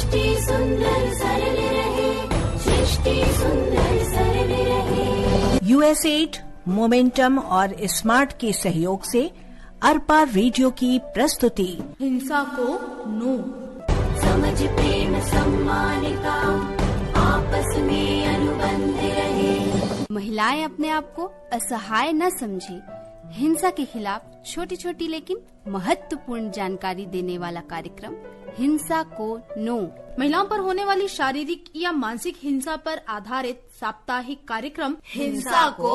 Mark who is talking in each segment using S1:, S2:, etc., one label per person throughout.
S1: सृष्टि सुंदर सरल रहे, सृष्टि सुंदर सरल रहे।
S2: यूएसएड, मोमेंटम और स्मार्ट के सहयोग से अर्पा रेडियो की प्रस्तुति
S3: हिंसा को नो।
S1: समझ प्रेम सम्मान का आपस में अनुबंध रहे।
S4: महिलाएं अपने आप को असहाय न समझे। हिंसा के खिलाफ छोटी छोटी लेकिन महत्वपूर्ण जानकारी देने वाला कार्यक्रम हिंसा को नो।
S3: महिलाओं पर होने वाली शारीरिक या मानसिक हिंसा पर आधारित साप्ताहिक कार्यक्रम हिंसा को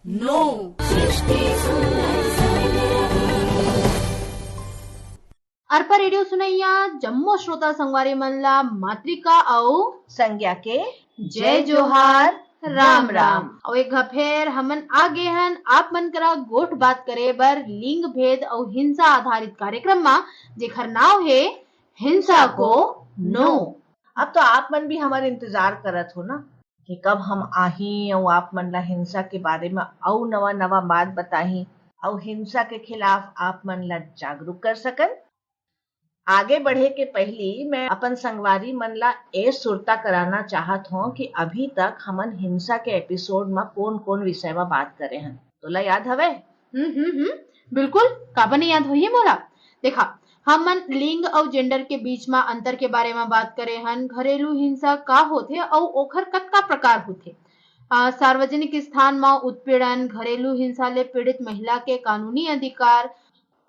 S3: नो।
S1: सृष्टि सुंदर सरल रहे।
S3: अर्पा रेडियो सुनैया जम्मो श्रोता संगवारी मनला मातृका औ
S2: संज्ञा के
S3: जय जोहार राम राम। और एक फेर हमन आगे हन आप मन करा गोठ बात करे बर लिंग भेद और हिंसा आधारित कार्यक्रम मा जेखर नाव है हिंसा को नो।
S2: अब तो आप मन भी हमारे इंतजार करत हो ना कि कब हम आही और आप मन ला हिंसा के बारे में और नवा नवा बात बताही और हिंसा के खिलाफ आप मन ला जागरूक कर सकन। आगे बढ़े के पहली मैं अपन संगवारी मन ला ए सुरता कराना चाहत हूँ कि अभी तक हमन हिंसा के एपिसोड में कौन कौन विषय में बात करे हैं। तोला याद हवे?
S3: बिल्कुल, काबर नहीं याद होइए मोला। देखा, हमन लिंग और जेंडर के बीच में अंतर के बारे में बात करे हन। घरेलू हिंसा का होथे और ओखर कतका प्रकार होथे। सार्वजनिक स्थान में उत्पीड़न, घरेलू हिंसा ले पीड़ित महिला के कानूनी अधिकार,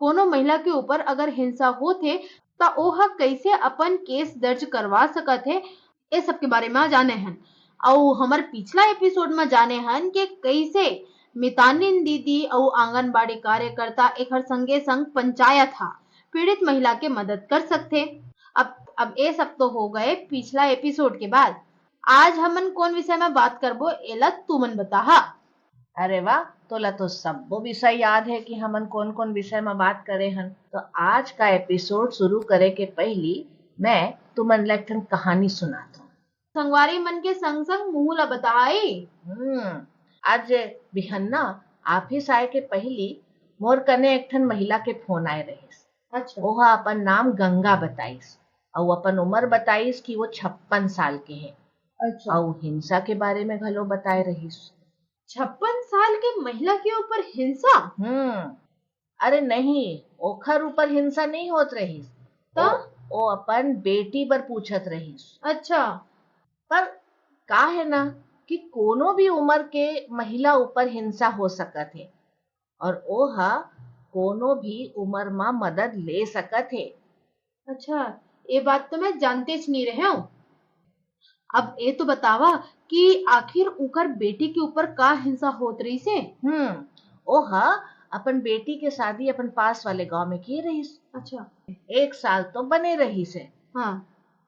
S3: कोनो महिला के ऊपर अगर हिंसा होथे तो ओह कैसे अपन केस दर्ज करवा सकत है, ये सब के बारे में जाने हन। और हमार पिछला एपिसोड में जाने हन कि कैसे मितानिन दीदी और आंगनबाड़ी कार्यकर्ता एक संगे संग पंचायत हा पीड़ित महिला के मदद कर सकते। अब ये सब तो हो गए पिछला एपिसोड के बाद। आज हमन कौन विषय में बात करबो एला तू मन बताहा।
S2: अरे वाह, तोला तो सबो विषय याद है कि हमन कौन कौन विषय में बात करे हन। तो आज का एपिसोड शुरू करे के पहली मैं तुमन ला एक ठन कहानी सुनाता हूँ।
S3: संगवारी मन के संग संग मुँह ला बताई।
S2: आज बिहन्ना ऑफिस आए के पहली मोर कने एक ठन महिला के फोन आए रहिस।
S3: अच्छा।
S2: ओहा अपन नाम गंगा बताइस और अपन उम्र बताइस कि वो 56 साल के है।
S3: अच्छा।
S2: और हिंसा के बारे में घलो बताए रहिस।
S3: 56 साल के महिला के ऊपर हिंसा?
S2: अरे नहीं, ओखर ऊपर हिंसा नहीं होत रहिस
S3: तो
S2: ओ अपन बेटी पर पूछत रहिस।
S3: अच्छा।
S2: पर का है ना कि कोनो भी उम्र के महिला ऊपर हिंसा हो सकत है और ओहा कोनो भी उम्र में मदद ले सकत है।
S3: अच्छा, ये बात तो मैं जानते नहीं रहे हूँ। अब ये तो बतावा कि आखिर उनकर बेटी के ऊपर का हिंसा होत रही से?
S2: ओहा अपन बेटी के शादी अपन पास वाले गांव में किए रहीस।
S3: अच्छा।
S2: 1 साल तो बने रही से।
S3: हाँ।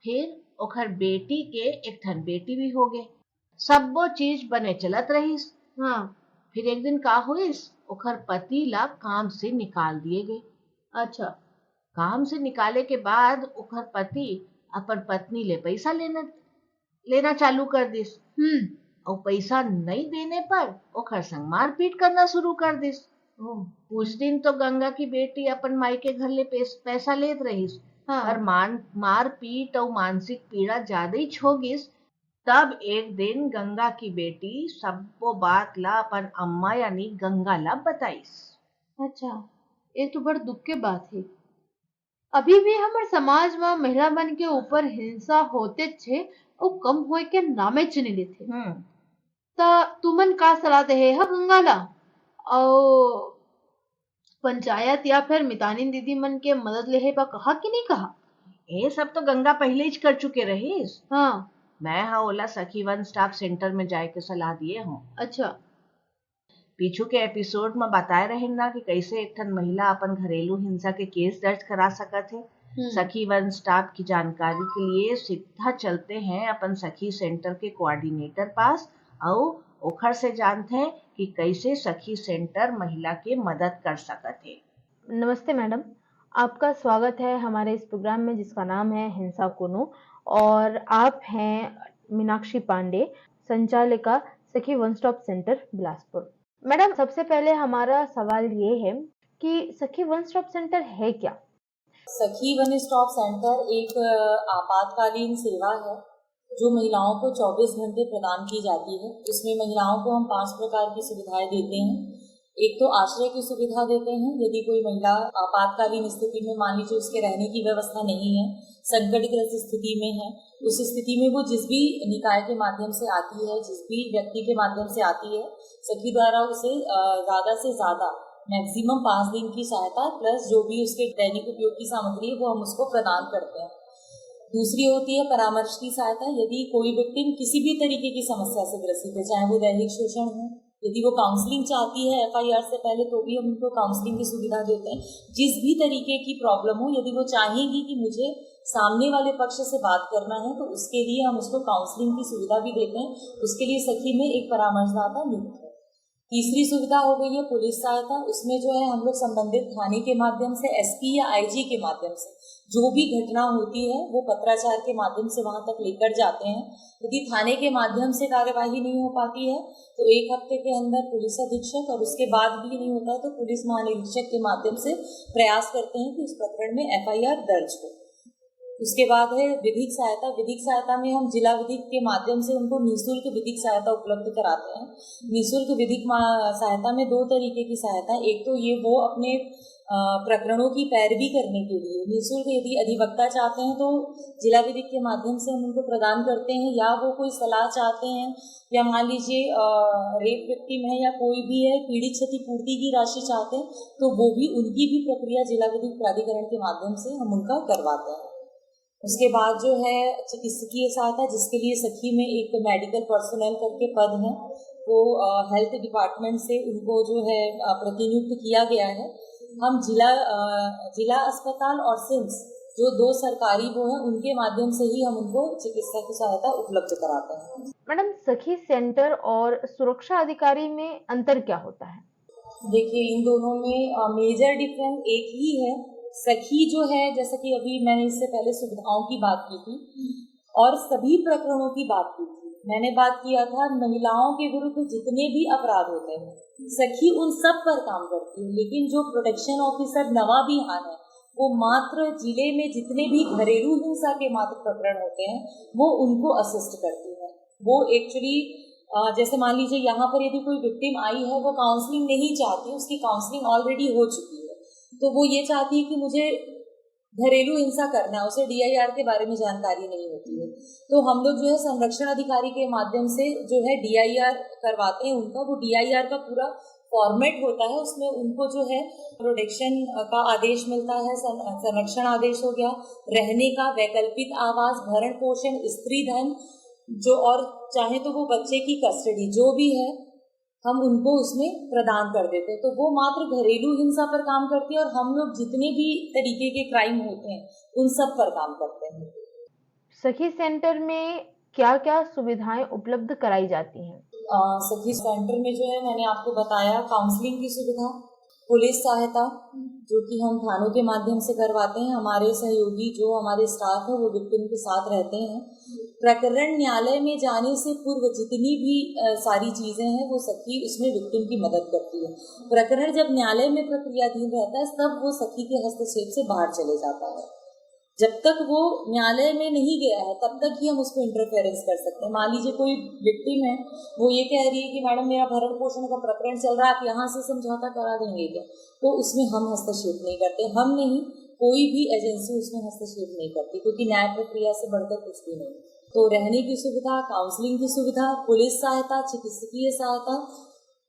S2: फिर ओखर बेटी के एक ठन बेटी भी हो गए। सबो चीज बने चलत रहीस।
S3: हाँ।
S2: फिर एक दिन का हुईस, ओखर पति ला काम से निकाल दिए गए।
S3: अच्छा।
S2: काम से निकाले के बाद ओखर पति अपन पत्नी ले पैसा लेना चालू कर दिस। और पैसा नहीं देने पर ओखर संग मारपीट करना शुरू कर दिस। कुछ दिन तो गंगा की बेटी अपन माई के घर ले पैसा लेत रहीस।
S3: हाँ।
S2: पर मारपीट और मानसिक पीड़ा ज्यादा ही छोगिस। तब एक दिन गंगा की बेटी सबको बात ला अपन अम्मा यानी गंगा ला बताइस।
S3: अच्छा, ये तो बड़ दुख के बात है। अभी भी हमारे समाज में महिला मन के ऊपर हिंसा होते छे और कम होए के नामे चुने लेते। ता तुमन का सलाह दे है गंगा ला और पंचायत या फिर मितानिन दीदी मन के मदद ले बा कहा कि नहीं कहा?
S2: ये सब तो गंगा पहले ही कर चुके रहीस।
S3: हाँ।
S2: मैं ओला सखी वन स्टॉप सेंटर में जाए के सलाह दिए हूँ।
S3: अच्छा।
S2: पीछू के एपिसोड में बताए रहे ना कि कैसे एक ठन महिला अपन घरेलू हिंसा के केस दर्ज करा सकत है। सखी वन स्टॉप की जानकारी के लिए सीधा चलते हैं अपन सखी सेंटर के कोऑर्डिनेटर पास और ओखर से जानते हैं कि कैसे सखी सेंटर महिला के मदद कर सकत है।
S5: नमस्ते मैडम, आपका स्वागत है हमारे इस प्रोग्राम में जिसका नाम है हिंसा को नो। और आप हैं मीनाक्षी पांडे, संचालिका सखी one stop centre Bilaspur. Madam, सबसे पहले हमारा सवाल ये है कि सखी वन स्टॉप सेंटर है क्या?
S6: सखी वन स्टॉप सेंटर एक आपातकालीन सेवा है जो महिलाओं को 24 घंटे प्रदान की जाती है। इसमें महिलाओं को हम 5 प्रकार की सुविधाएं देते हैं। एक तो आश्रय की सुविधा देते हैं। यदि कोई महिला आपातकालीन स्थिति में, मान लीजिए उसके रहने की व्यवस्था नहीं है, संकटग्रस्त स्थिति में है, उस स्थिति में वो जिस भी निकाय के माध्यम से आती है, जिस भी व्यक्ति के माध्यम से आती है, सखी द्वारा उसे ज़्यादा से ज़्यादा मैक्सिमम 5 दिन की सहायता प्लस जो भी उसके दैनिक उपयोग की सामग्री है वो हम उसको प्रदान करते हैं। दूसरी होती है परामर्श की सहायता। यदि कोई व्यक्ति किसी भी तरीके की समस्या से ग्रसित है, चाहे वो दैहिक शोषण हो, यदि वो काउंसलिंग चाहती है FIR से पहले, तो भी हम उनको काउंसलिंग की सुविधा देते हैं। जिस भी तरीके की प्रॉब्लम हो, यदि वो चाहेंगी कि मुझे सामने वाले पक्ष से बात करना है, तो उसके लिए हम उसको काउंसलिंग की सुविधा भी देते हैं। उसके लिए सखी में एक परामर्शदाता नियुक्त है। तीसरी सुविधा हो गई है पुलिस सहायता। उसमें जो है हम लोग संबंधित थाने के माध्यम से, SP या IG के माध्यम से जो भी घटना होती है वो पत्राचार के माध्यम से वहां तक लेकर जाते हैं। यदि थाने के माध्यम से कार्यवाही नहीं हो पाती है तो 1 हफ्ते के अंदर पुलिस अधीक्षक, और उसके बाद भी नहीं होता है तो पुलिस महानिरीक्षक के माध्यम से प्रयास करते हैं कि उस प्रकरण में FIR दर्ज हो। उसके बाद है विधिक सहायता। विधिक सहायता में हम जिला विधिक के माध्यम से उनको निःशुल्क विधिक सहायता उपलब्ध कराते हैं। निःशुल्क विधिक सहायता में 2 तरीके की सहायता। एक तो ये वो अपने प्रकरणों की पैरवी करने के लिए निःशुल्क यदि अधिवक्ता चाहते हैं तो जिला विधिक के माध्यम से हम उनको प्रदान करते हैं, या वो कोई सलाह चाहते हैं, या मान लीजिए रेप विक्टिम है या कोई भी है, पीड़ित क्षतिपूर्ति की राशि चाहते हैं, तो वो भी उनकी भी प्रक्रिया जिला विधिक प्राधिकरण के माध्यम से हम उनका करवाते हैं। उसके बाद जो है चिकित्सकीय सहायता, जिसके लिए सखी में एक मेडिकल पर्सनल करके पद है, वो हेल्थ डिपार्टमेंट से उनको जो है प्रतिनियुक्त किया गया है। हम जिला अस्पताल और सिम्स जो 2 सरकारी वो हैं उनके माध्यम से ही हम उनको चिकित्सा की सहायता उपलब्ध कराते हैं।
S5: मैडम, सखी सेंटर और सुरक्षा अधिकारी में अंतर क्या होता है?
S6: देखिए, इन दोनों में मेजर डिफरेंस एक ही है। सखी जो है, जैसे कि अभी मैंने इससे पहले सुविधाओं की बात की थी और सभी प्रकरणों की बात की थी। मैंने बात किया था महिलाओं के विरुद्ध जितने भी अपराध होते हैं, सखी उन सब पर काम करती है। लेकिन जो प्रोटेक्शन ऑफिसर नवा बिहार है, वो मात्र जिले में जितने भी घरेलू हिंसा के मात्र प्रकरण होते हैं वो उनको असिस्ट करती है। वो एक्चुअली जैसे मान लीजिए यहाँ पर यदि कोई विक्टिम आई है, वो काउंसलिंग नहीं चाहती, उसकी काउंसलिंग ऑलरेडी हो चुकी है, तो वो ये चाहती है कि मुझे घरेलू हिंसा करना है, उसे DIR के बारे में जानकारी नहीं होती है, तो हम लोग जो है संरक्षण अधिकारी के माध्यम से जो है DIR करवाते हैं उनका। वो DIR का पूरा फॉर्मेट होता है, उसमें उनको जो है प्रोटेक्शन का आदेश मिलता है, संरक्षण आदेश हो गया, रहने का, वैकल्पिक आवास, भरण पोषण, स्त्री धन, जो और चाहे तो वो बच्चे की कस्टडी जो भी है हम उनको उसमें प्रदान कर देते हैं। तो वो मात्र घरेलू हिंसा पर काम करती है और हम लोग जितने भी तरीके के क्राइम होते हैं उन सब पर काम करते हैं।
S5: सखी सेंटर में क्या क्या सुविधाएं उपलब्ध कराई जाती हैं?
S6: सखी सेंटर में जो है मैंने आपको बताया, काउंसलिंग की सुविधा, पुलिस सहायता जो कि हम थानों के माध्यम से करवाते हैं। हमारे सहयोगी जो हमारे स्टाफ है वो विक्टिम के साथ रहते हैं। प्रकरण न्यायालय में जाने से पूर्व जितनी भी सारी चीजें हैं वो सखी उसमें विक्टिम की मदद करती है। प्रकरण जब न्यायालय में प्रक्रियाधीन रहता है तब वो सखी के हस्तक्षेप से बाहर चले जाता है। जब तक वो न्यायालय में नहीं गया है तब तक ही हम उसको इंटरफेरेंस कर सकते हैं। मान लीजिए कोई विक्टिम है, वो ये कह रही है कि मैडम मेरा भरण पोषण का प्रकरण चल रहा है, आप यहाँ से समझौता करा देंगे क्या, तो उसमें हम हस्तक्षेप नहीं करते। हम नहीं, कोई भी एजेंसी उसमें हस्तक्षेप नहीं करती, क्योंकि न्याय प्रक्रिया से बढ़कर कुछ भी नहीं। तो रहने की सुविधा, काउंसलिंग की सुविधा, पुलिस सहायता, चिकित्सकीय सहायता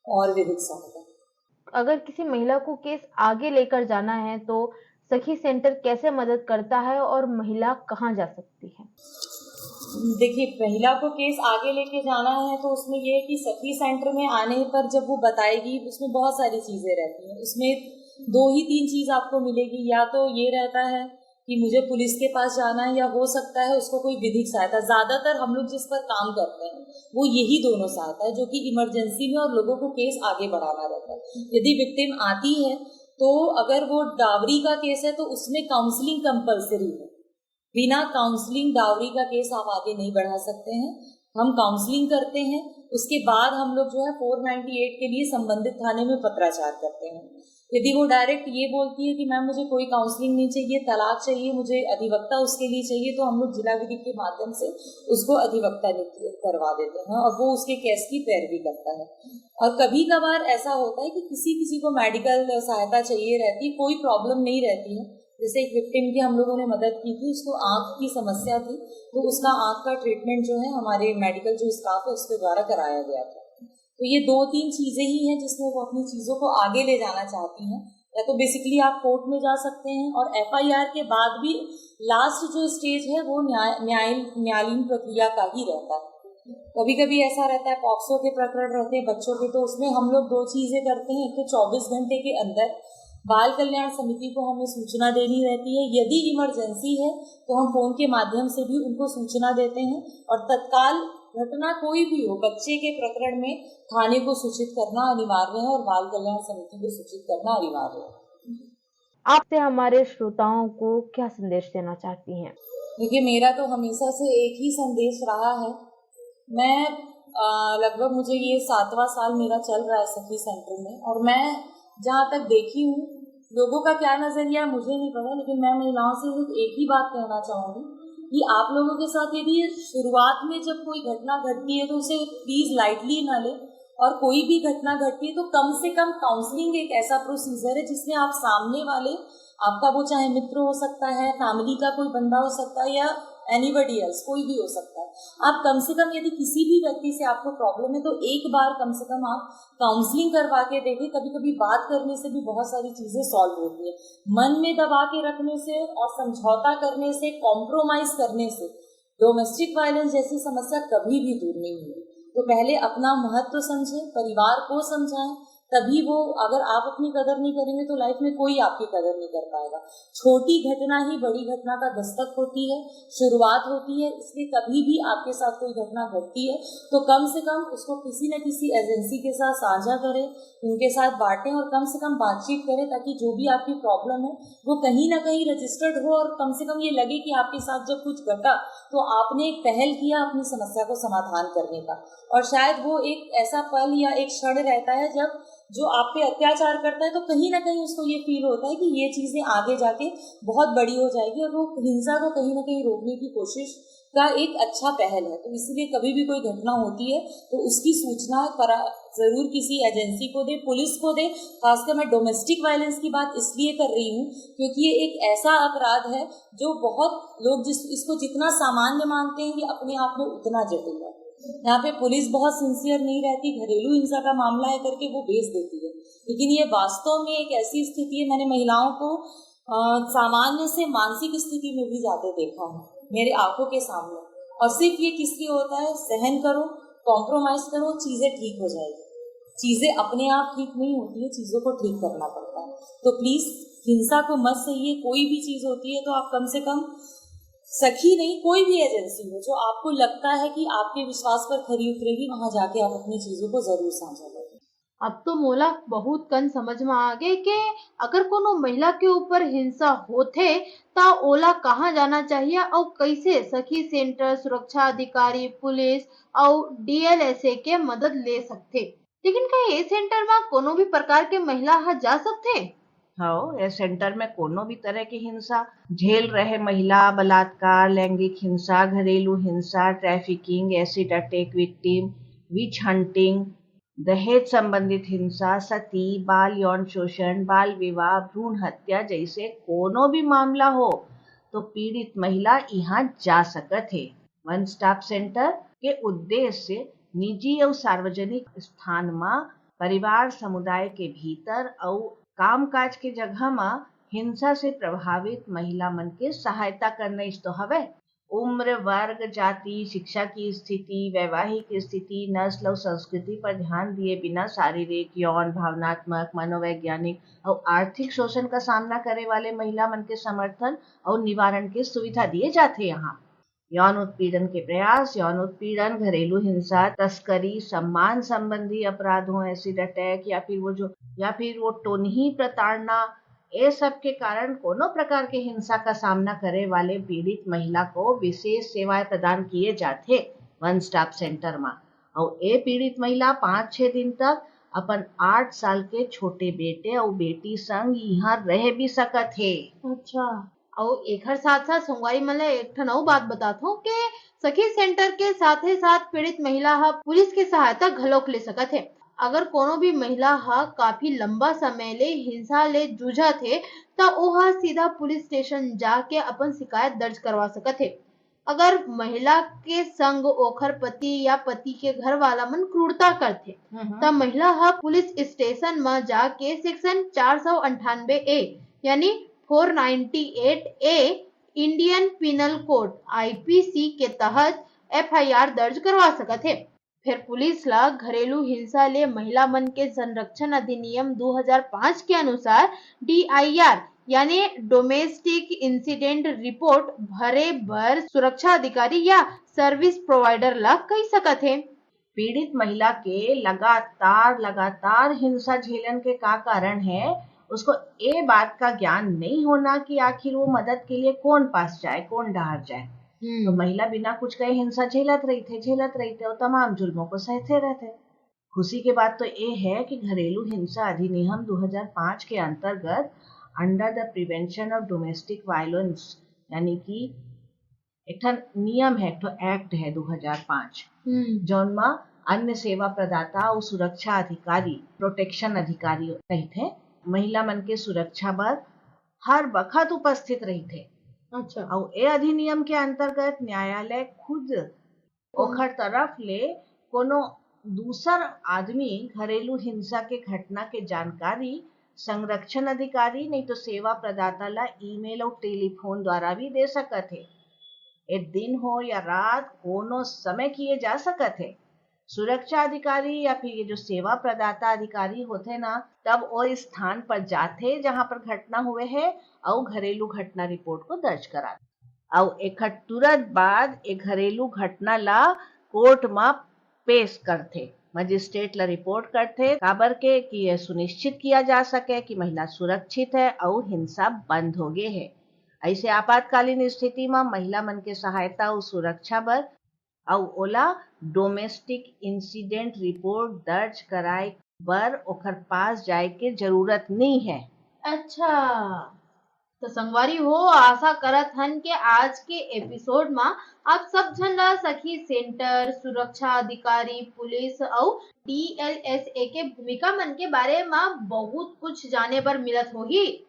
S6: और विधिक सहायता।
S5: अगर किसी महिला को केस आगे लेकर जाना है तो सखी सेंटर कैसे मदद करता है और महिला कहाँ जा सकती है?
S6: देखिए, महिला को केस आगे लेके जाना है तो उसमें ये है कि सखी सेंटर में आने पर जब वो बताएगी, उसमें बहुत सारी चीजें रहती हैं। उसमें 2 ही 3 चीज आपको मिलेगी। या तो ये रहता है कि मुझे पुलिस के पास जाना है, या हो सकता है उसको कोई विधिक सहायता। ज्यादातर हम लोग जिस पर काम करते हैं वो यही दोनों सहायता है, जो कि इमरजेंसी में और लोगों को केस आगे बढ़ाना रहता है। यदि विक्टिम आती है तो अगर वो डावरी का केस है तो उसमें काउंसलिंग कंपलसरी है। बिना काउंसलिंग डावरी का केस आप आगे नहीं बढ़ा सकते हैं। हम काउंसलिंग करते हैं, उसके बाद हम लोग जो है 498 के लिए संबंधित थाने में पत्राचार करते हैं। यदि वो डायरेक्ट ये बोलती है कि मैम मुझे कोई काउंसलिंग नहीं चाहिए, तलाक चाहिए, मुझे अधिवक्ता उसके लिए चाहिए, तो हम लोग जिला विधि के माध्यम से उसको अधिवक्ता करवा देते हैं और वो उसके केस की पैरवी करता है। और कभी कभार ऐसा होता है कि किसी को मेडिकल सहायता चाहिए रहती, कोई प्रॉब्लम नहीं रहती है। जैसे एक विक्टिम की हम लोगों ने मदद की थी, उसको आंख की समस्या थी, तो उसका आंख का ट्रीटमेंट जो है हमारे मेडिकल जो स्टाफ है उसके द्वारा कराया गया था। तो ये 2-3 चीजें ही हैं जिसमें वो अपनी चीजों को आगे ले जाना चाहती हैं। या तो बेसिकली आप कोर्ट में जा सकते हैं और FIR के बाद भी लास्ट जो स्टेज है वो न्यायालयीन प्रक्रिया का ही रहता है। कभी कभी ऐसा रहता है, पॉक्सो के प्रकरण रहते हैं बच्चों के, तो उसमें हम लोग 2 चीजें करते हैं। एक तो 24 घंटे के अंदर बाल कल्याण समिति को हमें सूचना देनी रहती है। यदि इमरजेंसी है तो हम फोन के माध्यम से भी उनको सूचना देते हैं और तत्काल घटना कोई भी हो बच्चे के प्रकरण में थाने को सूचित करना अनिवार्य है और बाल कल्याण समिति को सूचित करना अनिवार्य है।
S5: आपसे हमारे श्रोताओं को क्या संदेश देना चाहती हैं?
S6: देखिए, मेरा तो हमेशा से एक ही संदेश रहा है। मैं लगभग मुझे ये 7वां साल मेरा चल रहा है सखी सेंटर में, और मैं जहाँ तक देखी हूँ लोगों का क्या नजरिया मुझे नहीं पता, लेकिन मैं महिलाओं से एक ही बात कहना चाहूँगी कि आप लोगों के साथ यदि शुरुआत में जब कोई घटना घटती है तो उसे प्लीज लाइटली ना ले, और कोई भी घटना घटती है तो कम से कम काउंसलिंग एक ऐसा प्रोसीजर है जिसमें आप सामने वाले, आपका वो चाहे मित्र हो सकता है, फैमिली का कोई बंदा हो सकता है या एनीबडी एल्स, कोई भी हो सकता है, आप कम से कम यदि किसी भी व्यक्ति से आपको प्रॉब्लम है तो एक बार कम से कम आप काउंसलिंग करवा के देखें। कभी कभी बात करने से भी बहुत सारी चीजें सॉल्व होती है। मन में दबा के रखने से और समझौता करने से, कॉम्प्रोमाइज करने से डोमेस्टिक वायलेंस जैसी समस्या कभी भी दूर नहीं हुई। तो पहले अपना महत्व समझें, परिवार को समझाएं, तभी वो, अगर आप अपनी कदर नहीं करेंगे तो लाइफ में कोई आपकी कदर नहीं कर पाएगा। छोटी घटना ही बड़ी घटना का दस्तक होती है, शुरुआत होती है, इसलिए कभी भी आपके साथ कोई घटना घटती है तो कम से कम उसको किसी न किसी एजेंसी के साथ साझा करें, उनके साथ बांटें और कम से कम बातचीत करें, ताकि जो भी आपकी प्रॉब्लम है वो कहीं ना कहीं रजिस्टर्ड हो और कम से कम ये लगे कि आपके साथ जब कुछ घटा तो आपने एक पहल किया अपनी समस्या को समाधान करने का। और शायद वो एक ऐसा पल या एक क्षण रहता है जब जो आप पे अत्याचार करता है तो कहीं ना कहीं उसको ये फील होता है कि ये चीजें आगे जाके बहुत बड़ी हो जाएगी और वो हिंसा को कहीं ना कहीं रोकने की कोशिश का एक अच्छा पहल है। तो इसलिए कभी भी कोई घटना होती है तो उसकी सूचना जरूर किसी एजेंसी को दे, पुलिस को दे। खासकर मैं डोमेस्टिक वायलेंस की बात इसलिए कर रही हूँ क्योंकि ये एक ऐसा अपराध है जो बहुत लोग इसको जितना सामान्य मानते हैं ये अपने आप में उतना जटिल है। यहाँ पे पुलिस बहुत सिंसियर नहीं रहती, घरेलू हिंसा का मामला है करके वो भेज देती है, लेकिन ये वास्तव में एक ऐसी स्थिति है, मैंने महिलाओं को सामान्य से मानसिक स्थिति में भी जाते देखा है मेरे आंखों के सामने। और सिर्फ ये किस लिए होता है, सहन करो, कॉम्प्रोमाइज करो, चीजें ठीक हो जाएगी। चीजें अपने आप ठीक नहीं होती है, चीजों को ठीक करना पड़ता है। तो प्लीज हिंसा को मत सहिए। कोई भी चीज होती है तो आप कम से कम सखी नहीं, कोई भी एजेंसी हो जो आपको लगता है कि आपके विश्वास पर खरी उतरेगी, वहां जाके आप अपनी चीजों को जरूर साझा करें।
S3: अब तो मोला बहुत कन समझ में आ गए कि अगर कोनो महिला के ऊपर हिंसा होथे ता ओला कहाँ जाना चाहिए और कैसे सखी सेंटर, सुरक्षा अधिकारी, पुलिस और DLSA के मदद ले सकथे। लेकिन क्या ये सेंटर में कोनो भी प्रकार के महिला हा जा सकथे?
S2: हाँ, ये सेंटर में कोनो भी तरह की हिंसा झेल रहे महिला, बलात्कार, लैंगिक हिंसा, घरेलू हिंसा, ट्रैफिकिंग, एसिड अटैक विक्टिम, विच हंटिंग, दहेज संबंधित हिंसा, सती, बाल यौन शोषण, बाल विवाह, भ्रूण हत्या जैसे कोनो भी मामला हो तो पीड़ित महिला यहाँ जा सकत है। वन स्टॉप सेंटर के उद्देश्य से निजी और सार्वजनिक स्थान में परिवार, समुदाय के भीतर और कामकाज के जगह में हिंसा से प्रभावित महिला मन के सहायता करना इस तो हवे। उम्र, वर्ग, जाति, शिक्षा की स्थिति, वैवाहिक स्थिति, नस्ल और संस्कृति पर ध्यान दिए बिना शारीरिक, यौन, भावनात्मक, मनोवैज्ञानिक और आर्थिक शोषण का सामना करे वाले महिला मन के समर्थन और निवारण की सुविधा दिए जाते। यहाँ यौन उत्पीड़न के प्रयास, यौन उत्पीड़न, घरेलू हिंसा, तस्करी, सम्मान संबंधी अपराधों, एसिड अटैक या फिर वो टोनही प्रताड़ना, ये सब के कारण कोनो प्रकार के हिंसा का सामना करे वाले पीड़ित महिला को विशेष सेवाएं प्रदान किए जाते वन स्टॉप सेंटर में। और ये पीड़ित महिला 5-6 दिन तक अपन 8 साल के छोटे बेटे और बेटी संग यहाँ रह भी सकत है।
S3: अच्छा, और एकर साथ साथ संगवारी मन ला एक ठन अउ बात बतात हूँ कि सखी सेंटर के साथे साथ पीड़ित महिला हा पुलिस के सहायता घलोक ले सकत है। अगर कोनो भी महिला हा काफी लंबा समय ले हिंसा ले जूझत है त ओहा सीधा पुलिस स्टेशन जाके अपन शिकायत दर्ज करवा सकत है। अगर महिला के संग ओखर पति या पति के घर वाला मन क्रूरता करथे त महिला हा पुलिस स्टेशन में जाके सेक्शन 498 ए यानी 498 ए इंडियन पिनल कोड IPC के तहत FIR दर्ज करवा सकत है। फिर पुलिस ला घरेलू हिंसा ले महिला मन के संरक्षण अधिनियम 2005 के अनुसार DIR यानी डोमेस्टिक इंसिडेंट रिपोर्ट भरे बर सुरक्षा अधिकारी या सर्विस प्रोवाइडर ला कही सकत है।
S2: पीड़ित महिला के लगातार हिंसा झेलन के का कारण है, उसको ये बात का ज्ञान नहीं होना कि आखिर वो मदद के लिए कौन पास जाए, कौन डहार जाए। तो महिला बिना कुछ कहे हिंसा झेलत रही थे और तमाम जुल्मों को सहते रहते। खुशी की बात तो ये है कि घरेलू हिंसा अधिनियम 2005 के अंतर्गत under the prevention of domestic violence यानी कि एक नियम है, एक्ट है 2005 जौन में अन्य सेवा प्रदाता और सुरक्षा अधिकारी प्रोटेक्शन अधिकारी रहते महिला मन के सुरक्षा बर हर वक्त उपस्थित रही थे।
S3: अच्छा,
S2: और ये अधिनियम के अंतर्गत न्यायालय खुद ओखर तरफ ले कोनो दूसर आदमी घरेलू हिंसा के घटना के जानकारी संरक्षण अधिकारी नहीं तो सेवा प्रदाता ला ईमेल और टेलीफोन द्वारा भी दे सकत है। एक दिन हो या रात कोनो समय किए जा सकत है। सुरक्षा अधिकारी या फिर ये जो सेवा प्रदाता अधिकारी होते ना, तब वो इस स्थान पर जाते जहां पर घटना हुए है और घरेलू घटना रिपोर्ट को दर्ज कराते और एक तुरंत बाद एक घरेलू घटना ला कोर्ट में पेश करते, मजिस्ट्रेट ला रिपोर्ट करते काबर के कि यह सुनिश्चित किया जा सके कि महिला सुरक्षित है और हिंसा बंद हो गए है। ऐसे आपातकालीन स्थिति में महिला मन के सहायता और सुरक्षा बर और ओला डोमेस्टिक इंसिडेंट रिपोर्ट दर्ज कराए बर ओखर पास जाए के जरूरत नहीं है।
S3: अच्छा, तो संगवारी हो आशा करत हन के आज के एपिसोड में आप सब झन ला सखी सेंटर, सुरक्षा अधिकारी, पुलिस और DLSA के भूमिका मन के बारे में बहुत कुछ जाने बर मिलत होगी।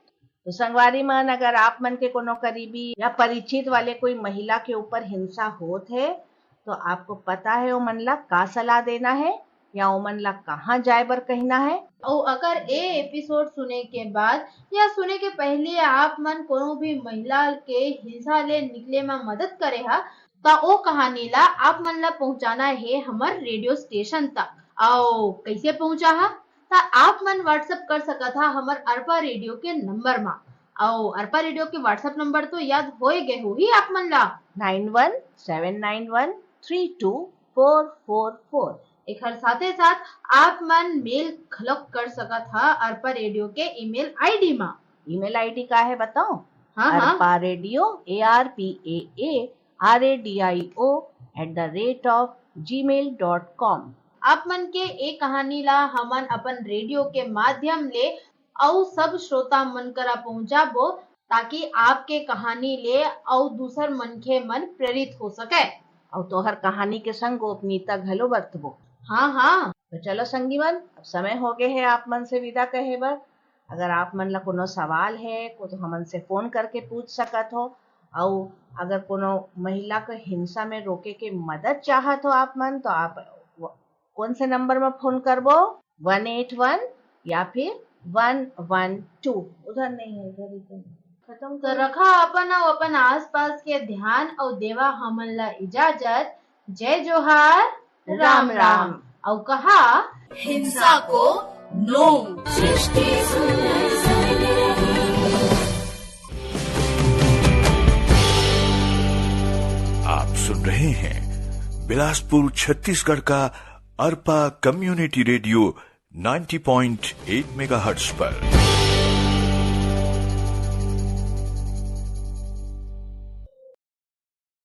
S2: तो संगवारी मन, अगर आप मन के कोनो करीबी या परिचित वाले कोई महिला के ऊपर हिंसा होत है तो आपको पता है वो मन ला का सलाह देना है या वो मन ला कहाँ जाए बर कहना है।
S3: और अगर ये एपिसोड सुने के बाद या सुने के पहले आप मन कोनो भी महिला के हिंसा ले निकले में मदद करे हा तो वो कहानी ला आप मन ला पहुंचाना है हमार रेडियो स्टेशन तक। और कैसे पहुंचा हा तो आप मन व्हाट्सएप कर सकत हा हमार अरपा रेडियो के नंबर में। और अरपा रेडियो के व्हाट्सएप नंबर तो याद होए गए होगी आप मन ला 9179132444। एक साथे साथ आप मन मेल खलक कर सकत हा अरपा रेडियो के ईमेल आईडी में।
S2: ईमेल आईडी का है बताओ?
S3: हाँ,
S2: अरपा रेडियो ARPAARADIO@gmail.com।
S3: आप मन के एक कहानी ला हमन अपन रेडियो के माध्यम ले और सब श्रोता मन करा पहुंचाबो ताकि आपके कहानी ले और दूसर मनखे मन प्रेरित हो सके
S2: और तोहर कहानी के संग गोपनीयता घलो बरतबो।
S3: हाँ,
S2: तो चलो संगी मन, अब समय हो गए है आप मन से विदा कहे बर। अगर आप मन ला कोनो सवाल है तो हमन से फोन करके पूछ सकत हो। और अगर कोनो महिला को हिंसा में रोके के मदद चाहत हो आप मन तो आप कौन से नंबर में फोन करबो? 181 या फिर 112। उधर नहीं है, इधर ही खत्म
S3: तो रखा अपन और अपन आसपास के ध्यान और देवा हमन ला इजाजत। जय जोहार, राम राम। और कहा
S4: हिंसा को नो।
S1: सृष्टि सुंदर सन रही।
S7: आप सुन रहे हैं बिलासपुर छत्तीसगढ़ का अरपा कम्युनिटी रेडियो 90.8 मेगाहर्ट्ज पर।